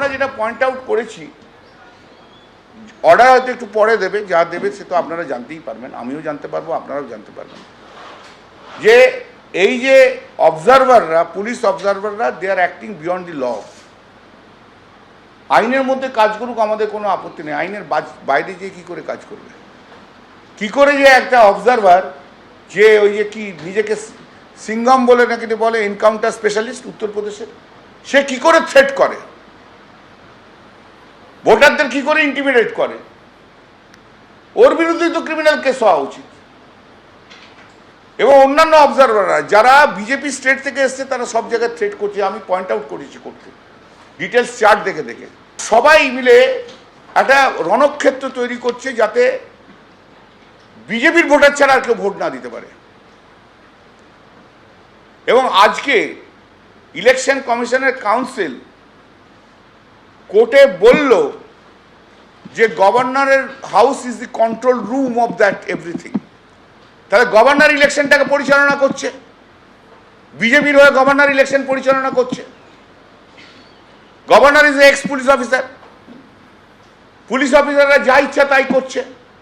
আমরা যেটা point out করেছি, অর্ডার হয়তো একটু পরে দেবে, যা দেবে সে তো আপনারা জানতেই পারবেন, আমিও জানতে পারবো, আপনারাও জানতে পারবেন, যে এই যে অবজারভাররা, পুলিশ অবজারভাররা, they are acting beyond the law. আইনের মধ্যে কাজ করুক, আমাদের কোনো আপত্তি নেই, আইনের বাইরে গিয়ে কী করে কাজ করবে? কি করে যে একটা অবজারভার, যে ওই যে কি নিজেকে সিঙ্গম বলে নাকি বলে, এনকাউন্টার স্পেশালিস্ট উত্তরপ্রদেশের, সে কি করে থ্রেট করে, ভোটারদের কি করে ইন্টিমিডেট করে, ওর বিরুদ্ধেই তো ক্রিমিনাল কেস হওয়া উচিত। এবং অন্যান্য অবজারভাররা যারা বিজেপি স্টেট থেকে এসছে, তারা সব জায়গায় থ্রেট করছে, আমি পয়েন্ট আউট করেছি করতে, ডিটেলস চার্ট দেখে দেখে সবাই মিলে একটা রণক্ষেত্র তৈরি করছে, যাতে বিজেপির ভোটার ছাড়া আর কেউ ভোট না দিতে পারে। এবং আজকে ইলেকশন কমিশনের কাউন্সিল কোর্টে বলল যে গভর্নরের house is the control room of that everything. তাহলে গভর্নর ইলেকশনটাকে পরিচালনা করছে, বিজেপির হয়ে গভর্নর ইলেকশন পরিচালনা করছে। Governor is ex police officer, police অফিসাররা যা ইচ্ছা তাই করছে।